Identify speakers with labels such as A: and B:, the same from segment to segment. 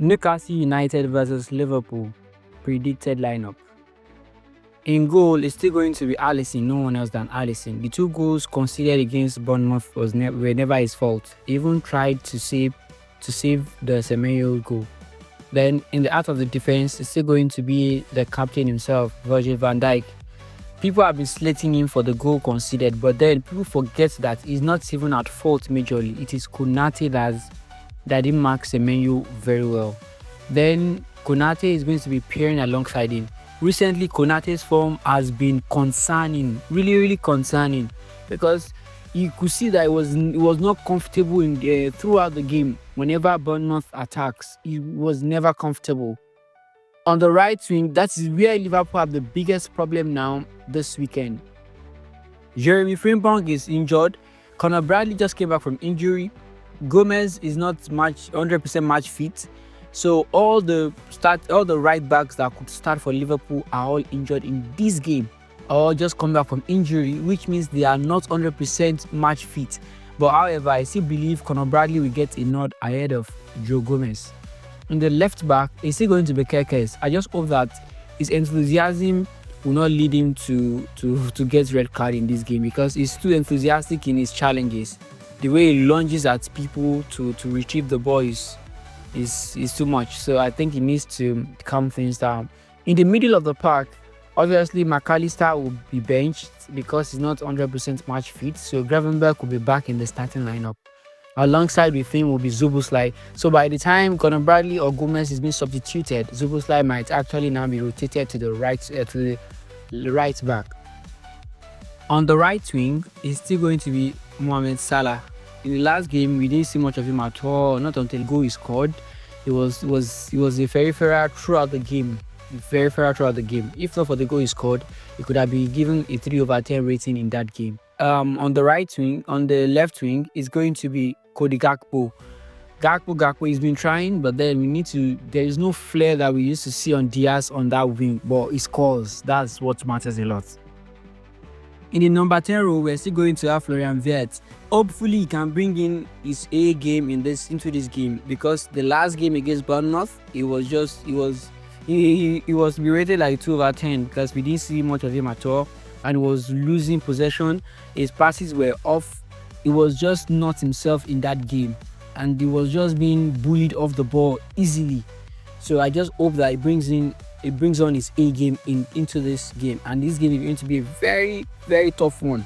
A: Newcastle United versus Liverpool predicted lineup. In goal, it's still going to be Alisson, no one else than Alisson. The 2 goals conceded against Bournemouth were never his fault. He even tried to save the Semenyo goal. Then in the heart of the defense, it's still going to be the captain himself, Virgil van Dijk. People have been slating him for the goal conceded, but then people forget that he's not even at fault majorly. It is Konate that didn't mark Semenyo very well. Then Konate is going to be pairing alongside him. Recently, Konate's form has been concerning, really concerning, because you could see that he was not comfortable throughout the game. Whenever Bournemouth attacks, he was never comfortable. On the right wing, that is where Liverpool have the biggest problem now this weekend. Jeremy Frimpong is injured. Conor Bradley just came back from injury. Gomez is not 100% match fit. So all the right backs that could start for Liverpool are all injured in this game, or just come back from injury, which means they are not 100% match fit. But however, I still believe Conor Bradley will get a nod ahead of Joe Gomez. In the left back, it's still going to be Kerkez. I just hope that his enthusiasm will not lead him to get red card in this game, because he's too enthusiastic in his challenges. The way he lunges at people to retrieve the ball is too much. So I think he needs to calm things down. In the middle of the park, obviously McAllister will be benched because he's not 100% match fit. So Gravenberch will be back in the starting lineup. Alongside with him will be Szoboszlai. So by the time Conor Bradley or Gomez is being substituted, Szoboszlai might actually now be rotated to the right back. On the right wing, it's still going to be Mohamed Salah. In the last game, we didn't see much of him at all. Not until goal he scored. He was a very fair throughout the game. If not for the goal he scored, he could have been given a 3/10 rating in that game. On the right wing, on the left wing, is going to be Cody Gakpo. Gakpo has been trying, but then there is no flair that we used to see on Diaz on that wing, but he scores. That's what matters a lot. In the number 10 role, we're still going to have Florian Wirtz. Hopefully, he can bring in his A game into this game, because the last game against Bournemouth, he was berated like 2/10 because we didn't see much of him at all, and he was losing possession. His passes were off. He was just not himself in that game, and he was just being bullied off the ball easily. So I just hope that it brings on his A game into this game, and this game is going to be a very, very tough one.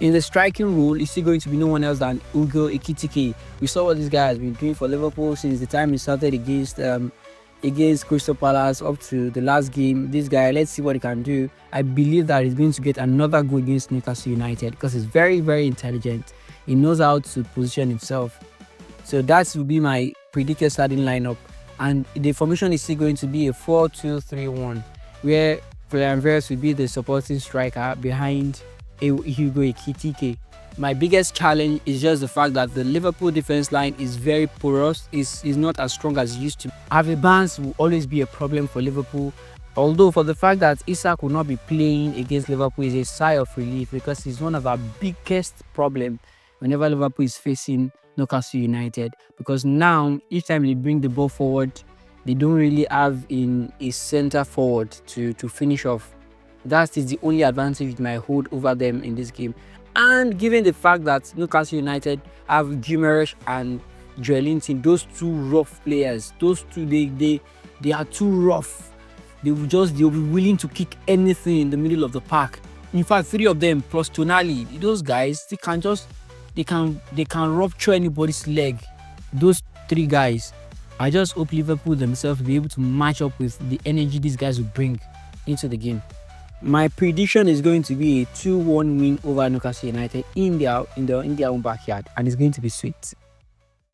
A: In the striking role, it's still going to be no one else than Ugo Ekitike. We saw what this guy has been doing for Liverpool since the time he started against Crystal Palace up to the last game. This guy, let's see what he can do. I believe that he's going to get another goal against Newcastle United, because he's very, very intelligent. He knows how to position himself. So that will be my predicted starting lineup. And the formation is still going to be a 4-2-3-1, where Florian Wirtz will be the supporting striker behind Hugo Ekitike. My biggest challenge is just the fact that the Liverpool defense line is very porous, is not as strong as it used to be. Harvey Barnes will always be a problem for Liverpool, although for the fact that Isak will not be playing against Liverpool is a sigh of relief, because he's one of our biggest problems whenever Liverpool is facing Newcastle United, because now each time they bring the ball forward, they don't really have a center forward to finish off. That is the only advantage it might hold over them in this game. And given the fact that Newcastle United have Guimaraes and Joelinton, those two rough players, those two they are too rough. They'll be willing to kick anything in the middle of the park. In fact, 3 of them plus Tonali, those guys, they can rupture anybody's leg. Those 3 guys. I just hope Liverpool themselves will be able to match up with the energy these guys will bring into the game. My prediction is going to be a 2-1 win over Newcastle United in their own backyard, and it's going to be sweet.